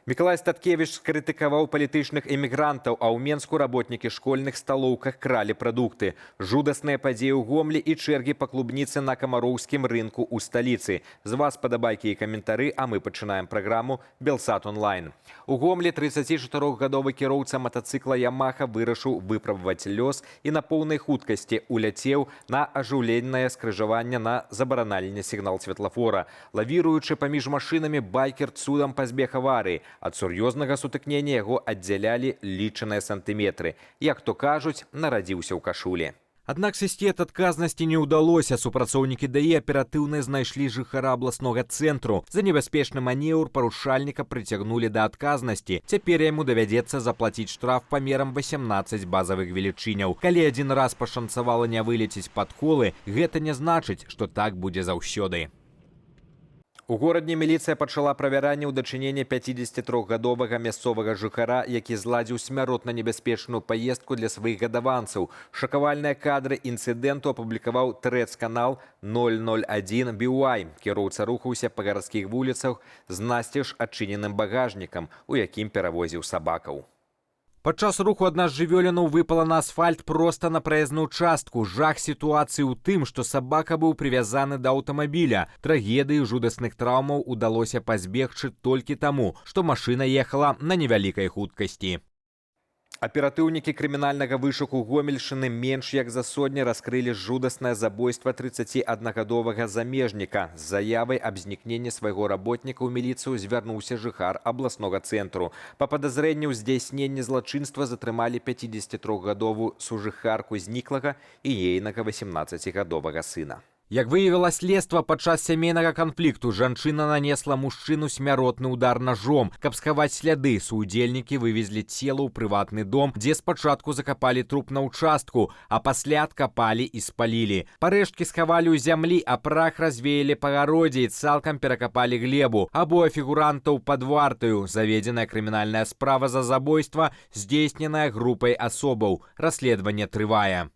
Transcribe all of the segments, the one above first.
Миколай Статкевич скрытыкаваў палітычных эмігрантаў, а ў Менску работнікі школьных сталоўках кралі прадукты. Жудасныя падзеі ў Гомлі і чэргі па клубніцы на камароўскім рынку ў сталіцы. З вас падабайкі і каментары, а мы пачынаем праграму «Белсат онлайн». У Гомлі 34-гадовы кіроўца матацыкла «Ямаха» вырашыў выпрабаваць лёс і на поўнай хуткасці уляцеў на ажыўленнае скрыжаванне на забаранальны сігнал светлафора. Лавіруючы паміж машынамі, байкер цудам пазбег аварыі. Ад сур'ёзнага сутыкнення яго аддзялялі лічаныя сантыметры. Як то кажуць, нарадзіўся ў кашулі. Аднак сысці ад адказнасці не ўдалося. Супрацоўнікі ДАІ аператыўна знайшлі жыхара абласнога цэнтру. За небяспечны манеўр парушальніка прыцягнулі да адказнасці. Цяпер яму давядзецца заплаціць штраф памерам 18 базавых велічыняў. Калі адзін раз пашанцавала не вылецець пад колы, гэта не значыць, што так будзе заўсёды. У горадні міліцыя пачала правяранне ў дачыненні 53-гадовага мясцовага жыхара, які зладзіў смяротна небяспечную паездку для сваіх гадаванцаў. Шакавальныя кадры інцыдэнту апублікаваў ТРЭЦ-канал 001 BY. Кіроўца рухаўся па гарадскіх вуліцах з насцеж адчыненым багажнікам, у якім перавозіў сабакаў. Падчас руху адна з жывёлінаў выпала на асфальт проста на праезную частку. Жах сітуацыі ў тым, што сабака быў прывязаны да аўтамабіля. Трагедыі жудасных траўмаў удалося пазбегчы толькі таму, што машына ехала на невялікай хуткасці. Аператыўнікі крымінальнага вышуку Гомельшчыны менш як за сотню раскрылі жудаснае забойства 31-гадовага замежніка. З заявай аб знікненні свайго работніка ў міліцыю звярнуўся жыхар абласнога цэнтру. Па падазрэнню ў здзяйсненні злачынства затрымалі 53-гадовую сужыхарку зніклага і ейнага 18-гадовага сына. Як выявіла следства, падчас сямейнага канфлікту жанчына нанесла мужчыну смяротны удар ножом. Каб схаваць сляды, суудзельнікі вывезлі цела ў прыватны дом, дзе спачатку закапалі труп на ўчастку, а пасля адкапалі і спалілі. Парэшткі схавалі ў зямлі, а прах развеялі па гародзе і цалкам перакапалі глебу. Абое фігурантаў пад вартаю. Заведзеная крымінальная справа за забойства, здзейсненая групай асобаў. Расследаванне трывае.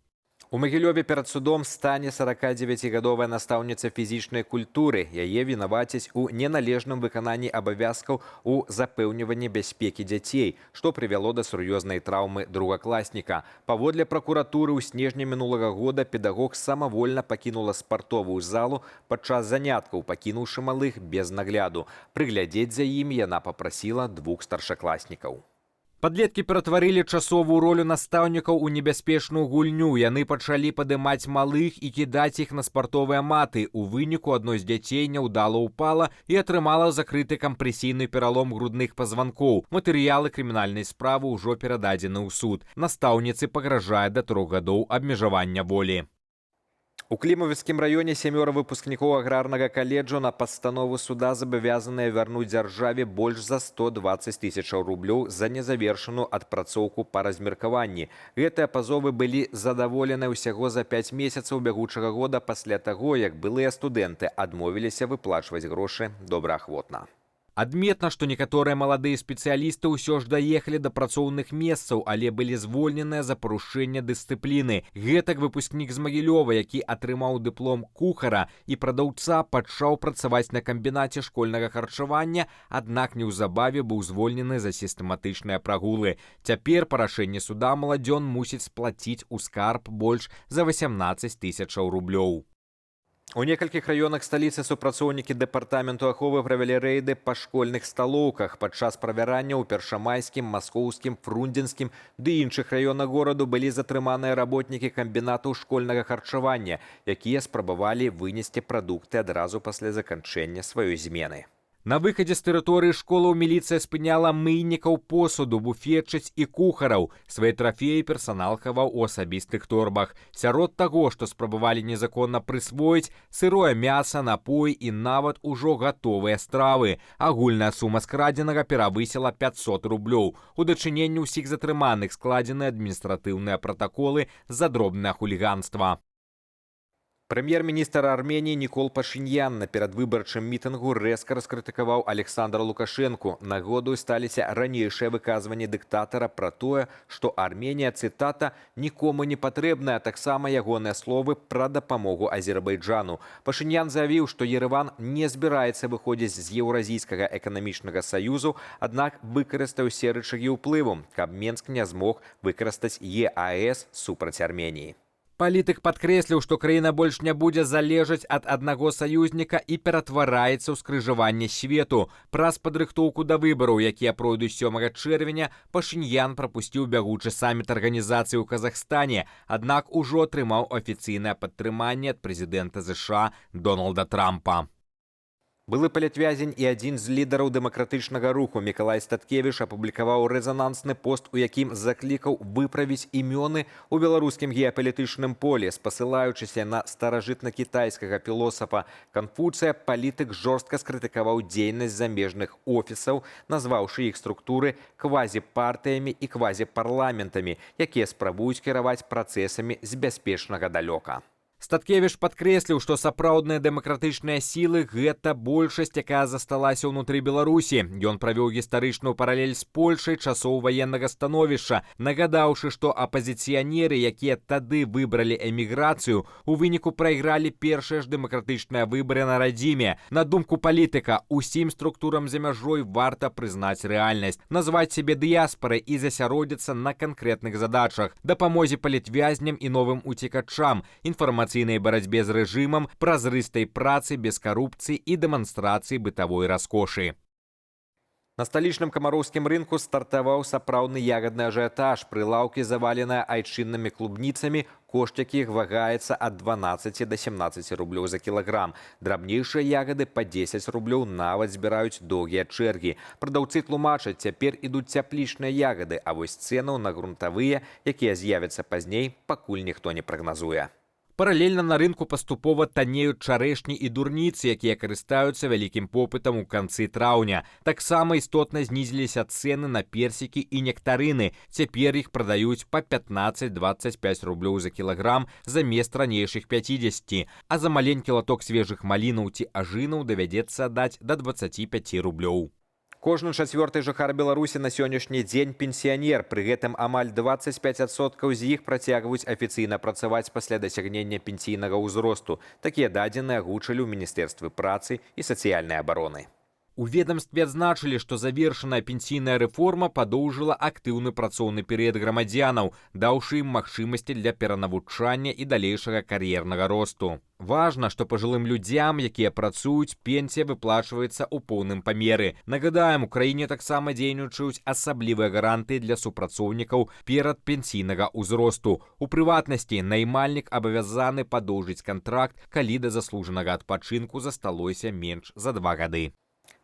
У Магілёве перад судом стане 49-гадовая настаўніца фізічнай культуры. Яе вінавацяць у неналежным выкананні абавязкаў у запэўніванні бяспекі дзяцей, што прывяло да сур'ёзнай траўмы другакласніка. Паводле пракуратуры, ў снежні мінулага года педагог самавольна пакінула спартовую залу падчас заняткаў, пакінуўшы малых без нагляду. Прыглядзець за ім яна папрасіла 2 старшакласнікаў. Падлеткі ператварылі часовую ролю настаўнікаў у небяспечную гульню. Яны пачалі падымаць малых і кідаць іх на спартовыя маты. У выніку адно з дзяцей няўдала ўпала і атрымала закрыты кампрэсійны пералом грудных пазванкоў. Матэрыялы крымінальнай справы ўжо перададзены ў суд. Настаўніцы пагражае да 3 гадоў абмежавання волі. У Клімавіцкім раёне 7 выпускнікоў аграрнага каледжу на пастанову суда забавязаныя вярнуць дзяржаве больш за 120 тысячаў рублёў за незавершаную адпрацоўку па размеркаванні. Гэтыя пазовы былі задаволены ўсяго за 5 месяцаў бягучага года пасля таго, як былыя студэнты адмовіліся выплачваць грошы добраахвотна. Адметна, што некаторыя маладыя спецыялісты ўсё ж даехалі да працоўных месцаў, але былі звольненыя за парушэнне дысцыпліны. Гэтак выпускнік з Магілёва, які атрымаў дыплом кухара і прадаўца, пачаў працаваць на камбінаце школьнага харчавання, аднак неўзабаве быў звольнены за сістэматычныя прагулы. Цяпер па рашэнні суда маладзён мусіць сплаціць у скарб больш за 18 тысячаў рублёў. У некалькіх раёнах сталіцы супрацоўнікі дэпартаменту аховы правялі рэйды па школьных сталоўках. Падчас правярання ў першамайскім, маскоўскім, фрунзенскім ды іншых раёнах гораду былі затрыманыя работнікі камбінатаў школьнага харчавання, якія спрабавалі вынесці прадукты адразу пасля заканчэння сваёй змены. На выхадзе з тэрыторыі школаў міліцыя спыняла мыйнікаў посуду, буфетчыц і кухараў. Свае трафеі персанал хаваў у асабістых торбах. Сярод таго, што спрабавалі незаконна прысвоіць, сырое мяса, напоі і нават ужо гатовыя стравы. Агульная сума скрадзенага перавысіла 500 рублёў. У дачыненні ўсіх затрыманых складзены адміністратыўныя пратаколы за дробнае хуліганства. Прэм'ер-міністр Арменіі Нікол Пашыньян на перадвыбарчым мітынгу рэзка раскрытыкаваў Александра Лукашэнку. Нагодаю сталіся ранейшыя выказванні дыктатара пра тое, што Арменія, цытата, «нікому не патрэбная», а таксама ягоныя словы пра дапамогу Азербайджану. Пашыньян заявіў, што Ерэван не збіраецца выходзіць з Еўразійскага эканамічнага саюзу, аднак выкарыстаў усе рычагі ўплыву, каб Менск не змог выкарыстаць ЕАЭС супраць Арменіі. Палітык падкрэсліў, што краіна больш не будзе залежаць ад аднаго саюзніка і ператвараецца ў скрыжаванне свету. Праз падрыхтоўку да выбараў, якія пройдуць 7 чэрвеня, Пашыньян прапусціў бягучы саміт арганізацыі ў Казахстане, аднак ужо атрымаў афіцыйнае падтрыманне ад прэзідэнта ЗША Дональда Трампа. Былы палітвязень і адзін з лідараў дэмакратычнага руху Мікалай Статкевіч апублікаваў рэзанансны пост, у якім заклікаў выправіць імёны ў беларускім геапалітычным полі. Спасылаючыся на старажытна-кітайскага філосафа Канфуцыя, палітык жорстка скрытыкаваў дзейнасць замежных офісаў, назваўшы іх структуры квазіпартыямі і квазіпарламентамі, якія спрабуюць кіраваць працэсамі з бяспечнага далёка. Статкевіч падкрэсліў, што сапраўдныя дэмакратычныя сілы – гэта большасць, якая засталася ўнутры Беларусі. Ён правёў гістарычную паралель з Польшай часоў ваеннага становішча, нагадаўшы, што апазіцыянеры, якія тады выбралі эміграцыю, у выніку прайгралі першыя ж дэмакратычныя выбары на радзіме. На думку палітыка, усім структурам за мяжой варта прызнаць рэальнасць, назваць сябе дыяспарай і засяродзіцца на канкрэтных задачах, дапамозе палітвязням і новым уцекачам, інфармацыйнай барацьбе з рэжымам, празрыстай працы без карупцыі і дэманстрацыі бытавой раскошы. На сталічным камароўскім рынку стартаваў сапраўдны ягадны ажыятаж. Прылаўкі заваленыя айчыннымі клубніцамі, кошт якіх вагаецца ад 12 да 17 рублёў за кілаграм. Драбнейшыя ягады па 10 рублёў нават збіраюць доўгія чэргі. Прадаўцы тлумачаць, цяпер ідуць цяплічныя ягады, а вось цэнаў на грунтавыя, якія з'явяцца пазней, пакуль ніхто не прагназуе. Паралельна на рынку паступова таннеюць чарэшні і дурніцы, якія карыстаюцца вялікім попытам у канцы траўня. Таксама істотна знізіліся цэны на персікі і нектарыны. Цяпер іх прадаюць па 15-25 рублёў за кілаграм замест ранейшых 50, а за маленькі латок свежых малінаў ці ажынаў давядзецца аддаць да 25 рублёў. Кожны чацвёрты жыхар Беларусі на сённяшні дзень пенсіянер. Пры гэтым амаль 25% з іх працягваюць афіцыйна працаваць пасля дасягнення пенсійнага ўзросту. Такія дадзеныя агучылі ў Міністэрстве працы і сацыяльнай абароны. У ведомстве адзначылі, што завершаная пенсійная рэформа падоўжыла актыўны працоўны перыяд грамадзянаў, даўшы ім магчымасці для перанавучання і далейшага кар'ернага росту. Важна, што пажылым людзям, якія працуюць, пенсія выплачваецца ў поўным памеры. Нагадаем, у краіне таксама дзейнічаюць асаблівыя гарантыі для супрацоўнікаў перад пенсійнага ўзросту. У прыватнасці, наймальнік абавязаны падоўжыць кантракт, калі да заслужанага адпачынку засталося менш за 2 гады.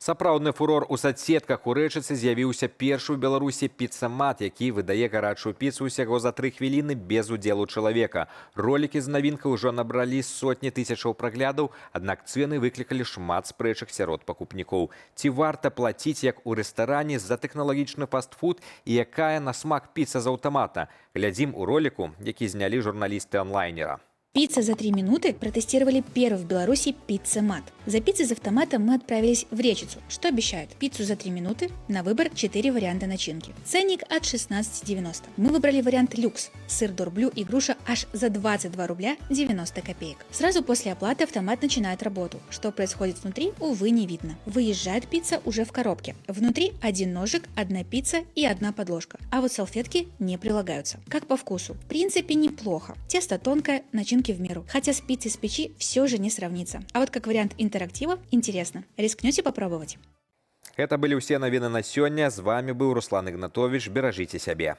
Сапраўдны фурор у садсетках. У Рэчыцы з'явіўся першы ў Беларусі піца-мат, які выдае гарачую піцу ўсяго за 3 хвіліны без удзелу чалавека. Ролікі з навінкай ужо набралі сотні тысячаў праглядаў, аднак цэны выклікалі шмат спрэчак сярод пакупнікоў. Ці варта плаціць, як у рэстаране, за тэхналагічны фастфуд і якая на смак піца з аўтамата? Глядзім у роліку, які знялі журналісты онлайнера. Пицца за 3 минуты протестировали первый в Беларуси пицца-мат. За пиццей из автомата мы отправились в Речицу, что обещает пиццу за 3 минуты, на выбор 4 варианта начинки. Ценник от 16,90. Мы выбрали вариант люкс, сыр дорблю и груша аж за 22 рубля 90 копеек. Сразу после оплаты автомат начинает работу. Что происходит внутри, увы, не видно. Выезжает пицца уже в коробке. Внутри один ножик, одна пицца и одна подложка. А вот салфетки не прилагаются. Как по вкусу? В принципе, неплохо. Тесто тонкое, начинка в меру. Хотя с пиццей с печи все же не сравнится. А вот как вариант интерактива интересно. Рискнете попробовать? Это были все новины на сёння. З вами был Руслан Игнатович. Бережите себя.